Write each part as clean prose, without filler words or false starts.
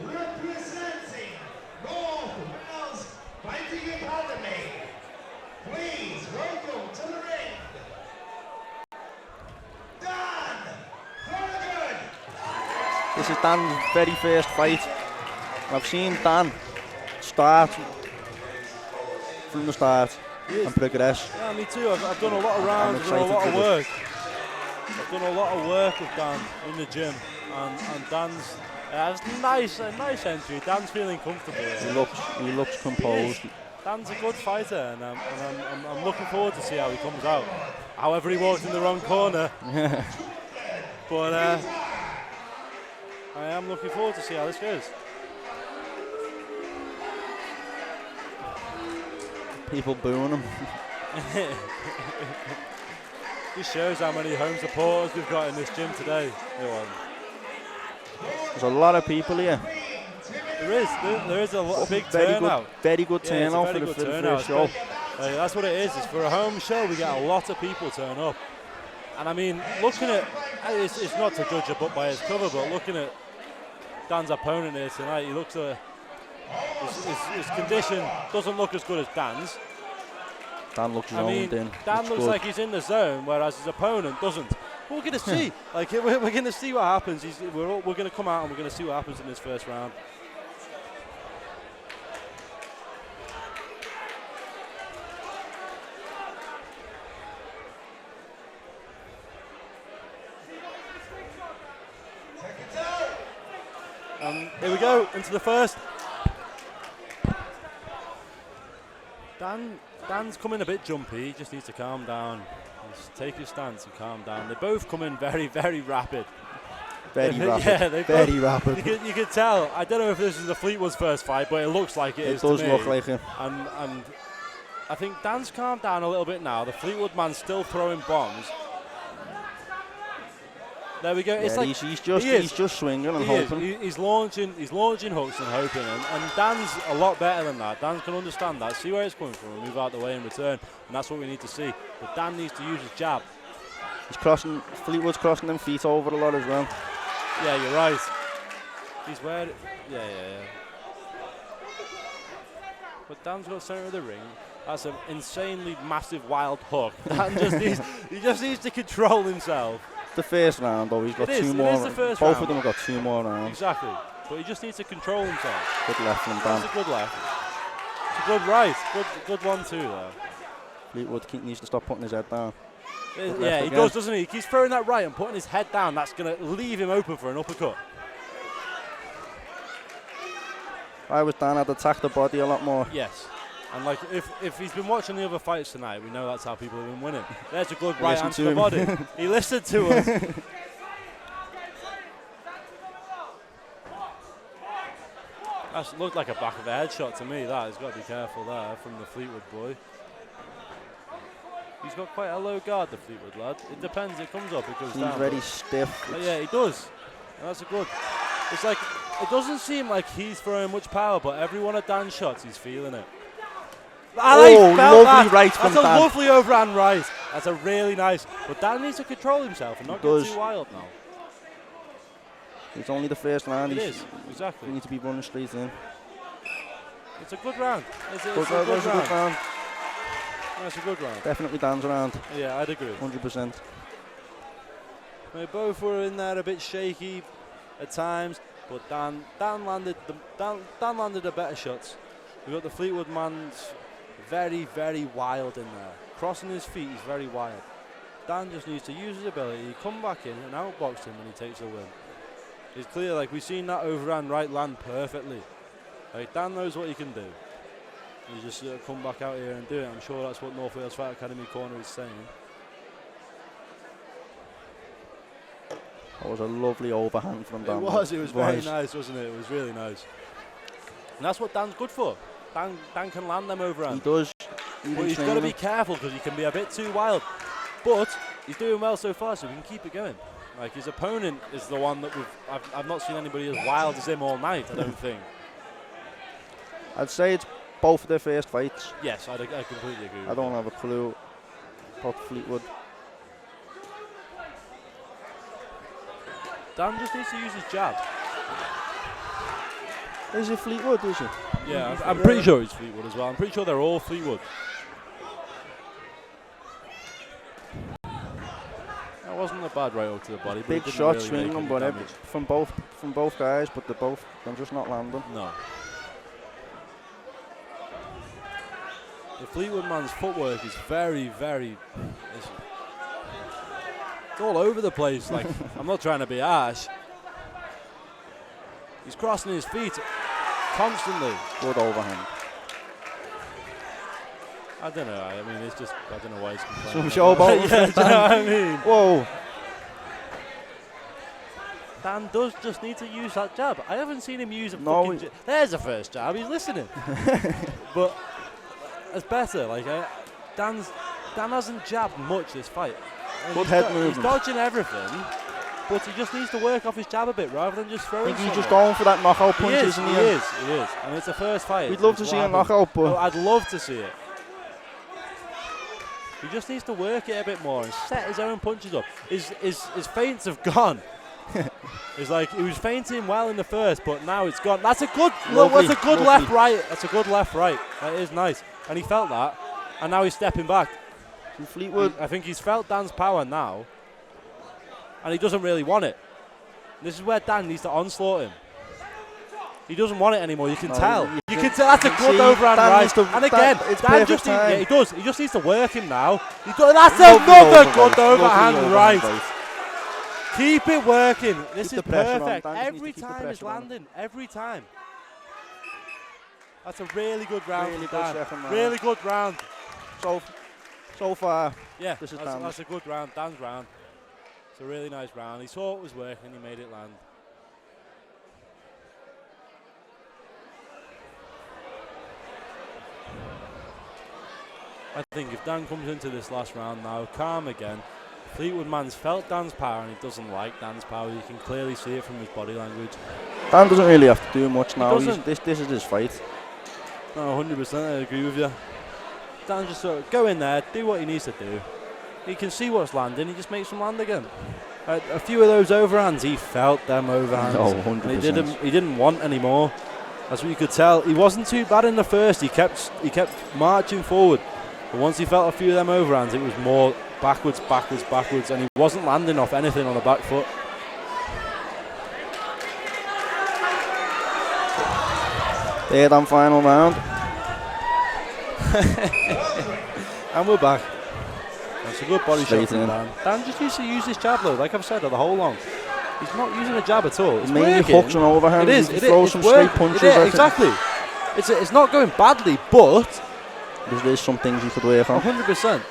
Representing North Wales Fighting Academy, please welcome to the ring, Dan Thorogood. This is Dan's very first fight. I've seen Dan start from the start and progress. Yeah, me too. I've done a lot of rounds, I've done a lot of work. I've done a lot of work with Dan in the gym, and Dan's a nice entry. Dan's feeling comfortable. He looks composed. Dan's a good fighter, and I'm looking forward to see how he comes out. However, he walks in the wrong corner. But I am looking forward to see how this goes. People booing him. This shows how many home supporters we've got in this gym today. There's a lot of people here. There is a big turnout. Very good turnout for the first show. That's what it is. It's for a home show. We get a lot of people turn up. And I mean, looking at, it's not to judge a book by its cover, but looking at Dan's opponent here tonight, he looks his condition doesn't look as good as Dan's. Dan looks zoned in. Dan looks like he's in the zone, whereas his opponent doesn't. We're going to see. We're going to see what happens. We're going to come out and we're going to see what happens in this first round. Here we go, into the first. Dan's coming a bit jumpy, he just needs to calm down. Just take his stance and calm down. They both come in very, very rapid. Very rapid. Yeah, very rapid. You can tell. I don't know if this is the Fleetwood's first fight, but it looks like it is to me. It does look like it. And I think Dan's calmed down a little bit now. The Fleetwood man's still throwing bombs. There we go. Yeah, it's he's just swinging and hoping. He's launching hooks and hoping, and Dan's a lot better than that. Dan can understand that, see where it's coming from, and move out the way in return, and that's what we need to see. But Dan needs to use his jab. Fleetwood's crossing them feet over a lot as well. Yeah, you're right. He's where. Yeah. But Dan's got center of the ring. That's an insanely massive wild hook. Dan just needs to control himself. The first round, though, he's got two more. Both of them have got 2 more rounds. Exactly, but he just needs to control himself. Good left from Dan. That's a good left. It's a good right. Good 1-2 there. Fleetwood needs to stop putting his head down. Yeah, he does, doesn't he? He keeps throwing that right and putting his head down. That's going to leave him open for an uppercut. I'd attack the body a lot more. Yes. And like if he's been watching the other fights tonight, we know that's how people have been winning. There's a good right hand to the body. He listened to us. That looked like a back of the head shot to me. That he's got to be careful there from the Fleetwood boy. He's got quite a low guard, the Fleetwood lad. It depends. It comes up, it goes down. He's very stiff. Yeah, he does. And that's a good. It's like it doesn't seem like he's throwing much power, but every one of Dan's shots, he's feeling it. Lovely right from Dan. That's a lovely overhand right. That's a really nice. But Dan needs to control himself and not get too wild now. It's only the first round. It is, exactly. You need to be running straight in. It's a good round. It's a good round. That's a good round. Definitely Dan's round. Yeah, I'd agree. 100%. They both were in there a bit shaky at times, but Dan landed the better shots. We got the Fleetwood man's very, very wild in there. Crossing his feet, he's very wild. Dan just needs to use his ability, come back in and outbox him when he takes a win. It's clear, like we've seen that overhand right land perfectly. Like Dan knows what he can do. He just come back out here and do it. I'm sure that's what North Wales Fight Academy corner is saying. That was a lovely overhand from Dan. It was very nice, wasn't it? It was really nice. And that's what Dan's good for. Dan can land them overhand. He does. But he's got to be careful because he can be a bit too wild. But he's doing well so far, so we can keep it going. Like his opponent is the one that I've not seen anybody as wild as him all night, I don't think. I'd say it's both of their first fights. Yes, I completely agree. I don't have a clue about Fleetwood. Dan just needs to use his jab. Is it Fleetwood, is it? Yeah, I'm pretty sure it's Fleetwood as well. I'm pretty sure they're all Fleetwood. That wasn't a bad right hook to the body. But Big shot swinging, but from both guys, but they're just not landing. No. The Fleetwood man's footwork is very, very. It's all over the place. Like, I'm not trying to be harsh. He's crossing his feet constantly. Good overhand. I don't know. I mean, it's just, I don't know why he's Some complaining. showboat. Yeah, do you know what I mean? Whoa. Dan does just need to use that jab. I haven't seen him use a fucking jab. There's the first jab. He's listening. But it's better. Like, Dan hasn't jabbed much this fight. Good head movement. He's dodging everything, but he just needs to work off his jab a bit rather than just throwing. I think he's just going for that knockout punch, isn't he? He is. And it's the first fight. We'd love to see a knockout, but I'd love to see it. He just needs to work it a bit more and set his own punches up. His feints have gone. It's like he was feinting well in the first, but now it's gone. That's a good left right. That's a good left right. That is nice. And he felt that, and now he's stepping back. Fleetwood. I think he's felt Dan's power now, and he doesn't really want it. This is where Dan needs to onslaught him. He doesn't want it anymore. You can tell. You can tell. That's a good overhand right. And again, Dan just he does. He just needs to work him now. That's another good overhand right. Keep it working. This is perfect. Every time it's landing. Every time. That's a really good round. Really good second round. Really good round. So far, yeah, this is that's a good round. Dan's round. It's a really nice round. He saw it was working and he made it land. I think if Dan comes into this last round now, calm again. Fleetwood man's felt Dan's power and he doesn't like Dan's power. You can clearly see it from his body language. Dan doesn't really have to do much now. This is his fight. No, 100%. I agree with you. Dan just sort of go in there, do what he needs to do. He can see what's landing. He just makes them land again. A few of those overhands, he felt them overhands. Oh, 100%. And he didn't want any more. That's what you could tell. He wasn't too bad in the first. He kept marching forward. But once he felt a few of them overhands, it was more backwards, and he wasn't landing off anything on the back foot. Third and final round. And we're back. That's a good body shot from Dan. Dan just used to use his jab though, like I've said, the whole long. He's not using a jab at all. It's mainly hooks and overhands. It is. He throws some straight punches. Yeah, exactly. It's not going badly, but there's some things you could work on. 100%.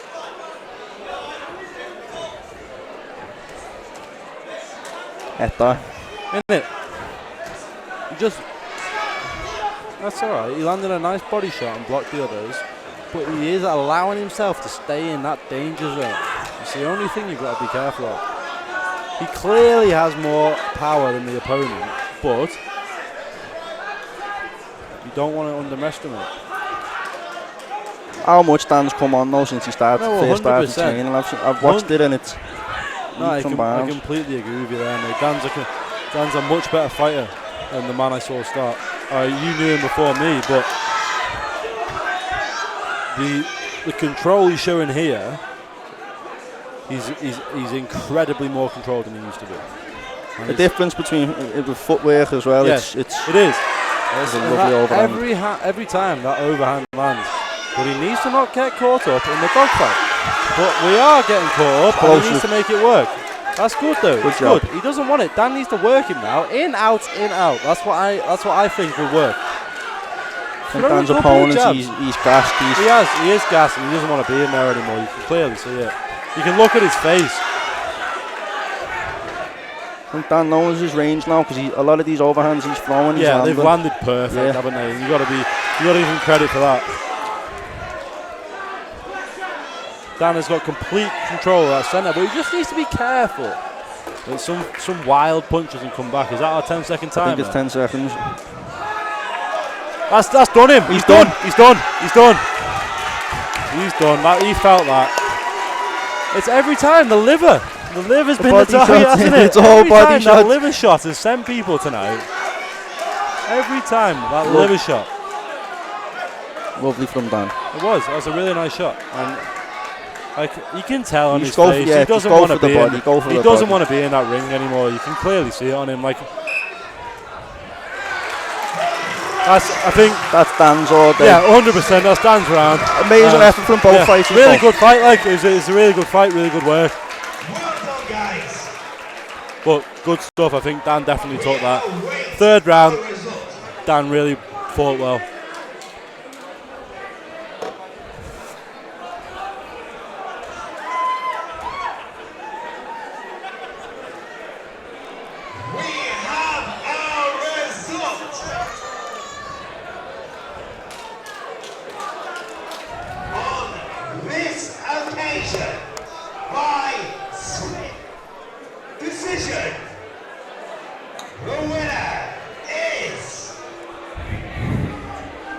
Hector. Isn't it? That's alright. He landed a nice body shot and blocked the others, but he is allowing himself to stay in that danger zone. It's the only thing you've got to be careful of. He clearly has more power than the opponent, but you don't want to underestimate. How much Dan's come on though since he started first started training? I've watched it and it's. No, I completely agree with you there, mate. Dan's a much better fighter than the man I saw start. You knew him before me, but the control he's showing here, he's incredibly more controlled than he used to be. And the difference between the footwork as well. Yes, it is. It's a lovely overhand. Every time that overhand lands, but he needs to not get caught up in the dogfight. But we are getting caught up, and he needs to make it work. That's good though. It's good. He doesn't want it. Dan needs to work him now. In, out, in, out. That's what I think will work. And Dan's opponent, he's gassed. He is gassed, and he doesn't want to be in there anymore. You can clearly see it. You can look at his face. I think Dan knows his range now because a lot of these overhands he's throwing. Yeah, they've landed perfect, haven't they? You got to give him credit for that. Dan has got complete control of that centre, but he just needs to be careful that some wild punch doesn't come back. Is that our 10-second time? I think it's 10 seconds. That's done him. He's done. He felt that. It's every time the liver. The liver's been the target, hasn't it? It's all body shot. The liver shot has sent people tonight. Every time that Look. liver shot. Lovely from Dan. It was a really nice shot, and like you can tell on He's his face, yeah, he doesn't go want for to the be body, in. go for He the doesn't body. want to be in that ring anymore. You can clearly see it on him. Like I think That's Dan's all day. yeah, 100%. That's Dan's round. Amazing effort from both Yeah, fighters. really though. good fight. Like it's a really good fight, really good work. Well done, guys. But good stuff. I think Dan definitely took that. Third round, The result. Dan really fought well. We have our result. On this occasion, by split decision, the winner is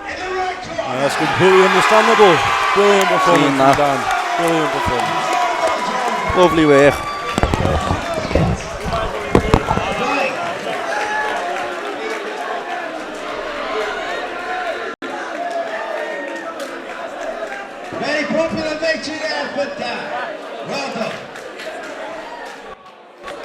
in the red corner. Yeah, that's completely understandable. Brilliant performance Seen from that. Dan. Brilliant performance. Lovely work. Very popular victory there for Dan. Well done.